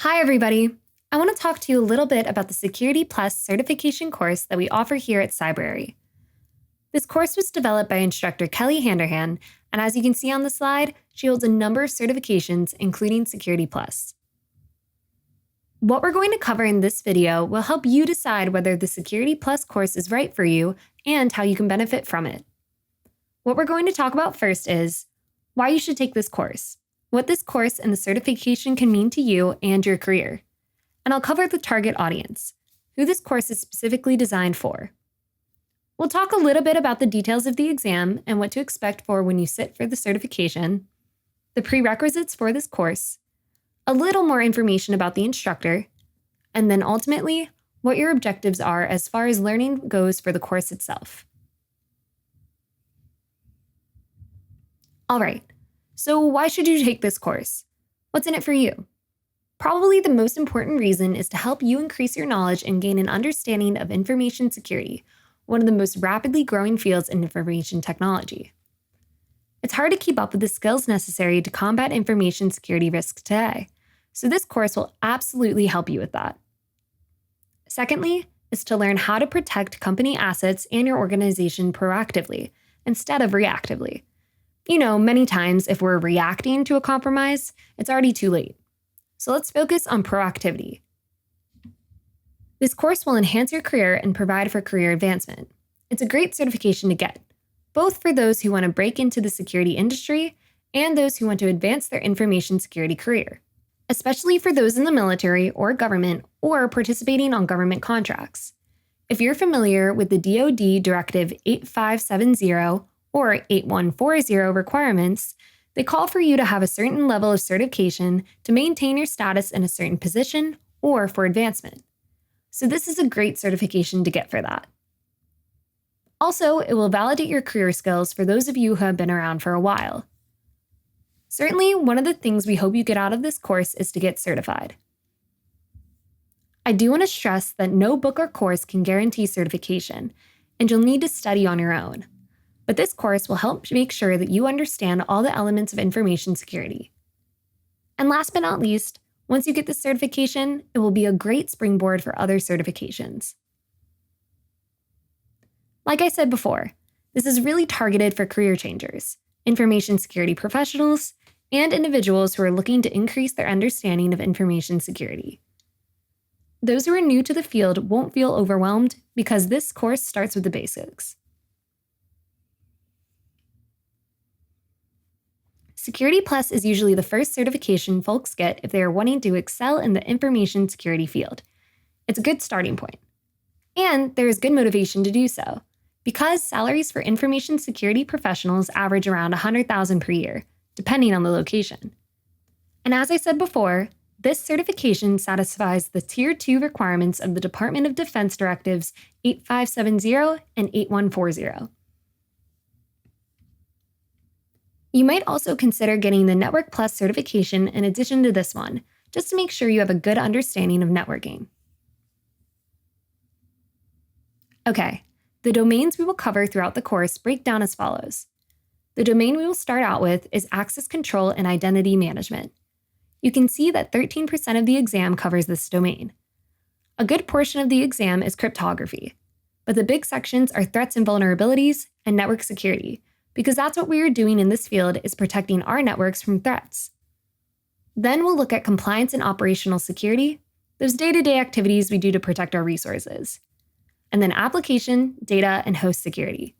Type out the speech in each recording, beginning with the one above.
Hi, everybody. I want to talk to you a little bit about the Security Plus certification course that we offer here at Cybrary. This course was developed by instructor Kelly Handerhan, and as you can see on the slide, she holds a number of certifications, including Security Plus. What we're going to cover in this video will help you decide whether the Security Plus course is right for you and how you can benefit from it. What we're going to talk about first is why you should take this course, what this course and the certification can mean to you and your career. And I'll cover the target audience, who this course is specifically designed for. We'll talk a little bit about the details of the exam and what to expect for when you sit for the certification, the prerequisites for this course, a little more information about the instructor, and then ultimately, what your objectives are as far as learning goes for the course itself. All right, so why should you take this course? What's in it for you? Probably the most important reason is to help you increase your knowledge and gain an understanding of information security, one of the most rapidly growing fields in information technology. It's hard to keep up with the skills necessary to combat information security risks today, so this course will absolutely help you with that. Secondly, is to learn how to protect company assets and your organization proactively instead of reactively. Many times if we're reacting to a compromise, it's already too late. So let's focus on proactivity. This course will enhance your career and provide for career advancement. It's a great certification to get, both for those who want to break into the security industry and those who want to advance their information security career, especially for those in the military or government or participating on government contracts. If you're familiar with the DoD Directive 8570 or 8140 requirements, they call for you to have a certain level of certification to maintain your status in a certain position or for advancement. So this is a great certification to get for that. Also, it will validate your career skills for those of you who have been around for a while. Certainly, one of the things we hope you get out of this course is to get certified. I do want to stress that no book or course can guarantee certification, and you'll need to study on your own. But this course will help make sure that you understand all the elements of information security. And last but not least, once you get this certification, it will be a great springboard for other certifications. Like I said before, this is really targeted for career changers, information security professionals, and individuals who are looking to increase their understanding of information security. Those who are new to the field won't feel overwhelmed because this course starts with the basics. Security Plus is usually the first certification folks get if they are wanting to excel in the information security field. It's a good starting point. And there is good motivation to do so, because salaries for information security professionals average around $100,000 per year, depending on the location. And as I said before, this certification satisfies the Tier 2 requirements of the Department of Defense Directives 8570 and 8140. You might also consider getting the Network Plus certification in addition to this one, just to make sure you have a good understanding of networking. Okay, the domains we will cover throughout the course break down as follows. The domain we will start out with is access control and identity management. You can see that 13% of the exam covers this domain. A good portion of the exam is cryptography, but the big sections are threats and vulnerabilities and network security, because that's what we are doing in this field is protecting our networks from threats. Then we'll look at compliance and operational security, those day-to-day activities we do to protect our resources. And then application, data, and host security.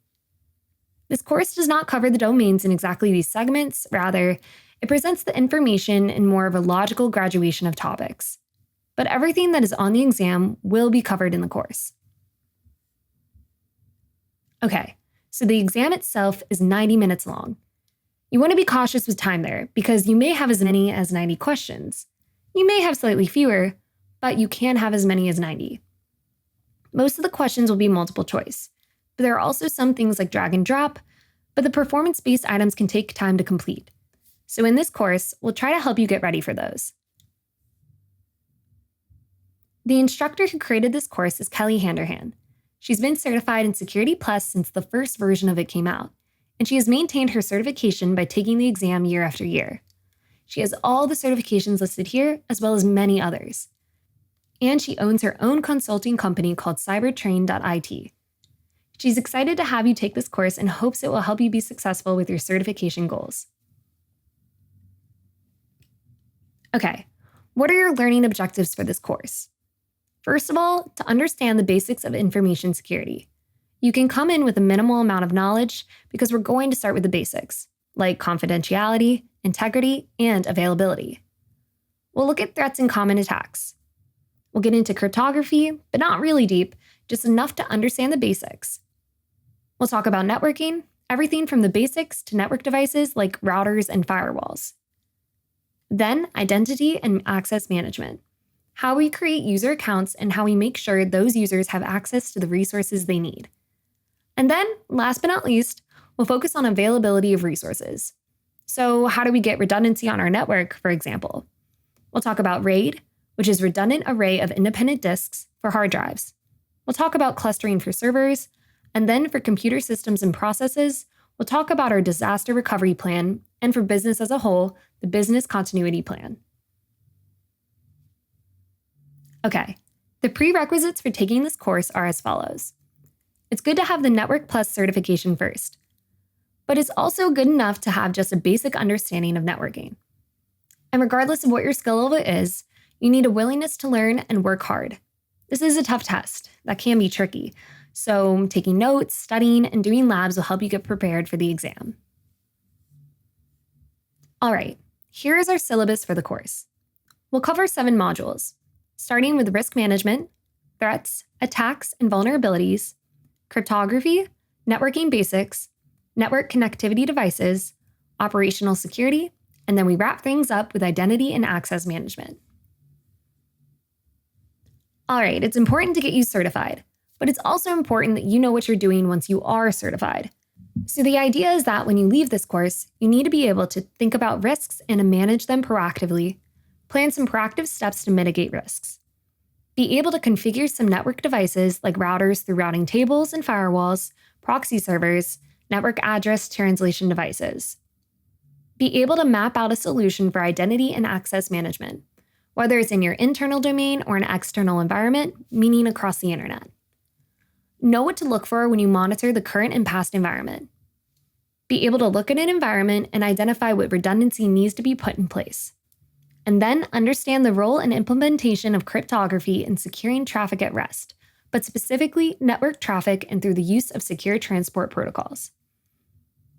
This course does not cover the domains in exactly these segments, rather, it presents the information in more of a logical graduation of topics. But everything that is on the exam will be covered in the course. Okay. So the exam itself is 90 minutes long. You want to be cautious with time there because you may have as many as 90 questions. You may have slightly fewer, but you can have as many as 90. Most of the questions will be multiple choice, but there are also some things like drag and drop, but the performance-based items can take time to complete. So in this course, we'll try to help you get ready for those. The instructor who created this course is Kelly Handerhan. She's been certified in Security Plus since the first version of it came out, and she has maintained her certification by taking the exam year after year. She has all the certifications listed here, as well as many others. And she owns her own consulting company called cybertrain.it. She's excited to have you take this course and hopes it will help you be successful with your certification goals. Okay, what are your learning objectives for this course? First of all, to understand the basics of information security. You can come in with a minimal amount of knowledge because we're going to start with the basics, like confidentiality, integrity, and availability. We'll look at threats and common attacks. We'll get into cryptography, but not really deep, just enough to understand the basics. We'll talk about networking, everything from the basics to network devices like routers and firewalls. Then, identity and access management, how we create user accounts and how we make sure those users have access to the resources they need. And then, last but not least, we'll focus on availability of resources. So how do we get redundancy on our network, for example? We'll talk about RAID, which is redundant array of independent disks for hard drives. We'll talk about clustering for servers, and then for computer systems and processes, we'll talk about our disaster recovery plan, and for business as a whole, the business continuity plan. Okay, the prerequisites for taking this course are as follows. It's good to have the Network Plus certification first, but it's also good enough to have just a basic understanding of networking. And regardless of what your skill level is, you need a willingness to learn and work hard. This is a tough test that can be tricky, so taking notes, studying, and doing labs will help you get prepared for the exam. All right, here is our syllabus for the course. We'll cover 7 modules, starting with risk management, threats, attacks, and vulnerabilities, cryptography, networking basics, network connectivity devices, operational security, and then we wrap things up with identity and access management. All right, it's important to get you certified, but it's also important that you know what you're doing once you are certified. So the idea is that when you leave this course, you need to be able to think about risks and to manage them proactively, plan some proactive steps to mitigate risks, be able to configure some network devices like routers through routing tables and firewalls, proxy servers, network address translation devices, be able to map out a solution for identity and access management, whether it's in your internal domain or an external environment, meaning across the internet. Know what to look for when you monitor the current and past environment. Be able to look at an environment and identify what redundancy needs to be put in place. And then understand the role and implementation of cryptography in securing traffic at rest, but specifically network traffic and through the use of secure transport protocols.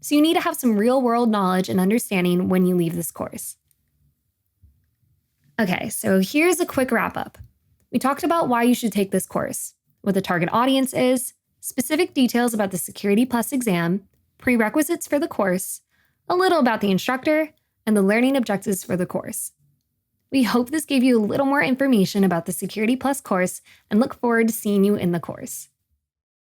So you need to have some real-world knowledge and understanding when you leave this course. Okay, so here's a quick wrap-up. We talked about why you should take this course, what the target audience is, specific details about the Security Plus exam, prerequisites for the course, a little about the instructor, and the learning objectives for the course. We hope this gave you a little more information about the Security Plus course and look forward to seeing you in the course.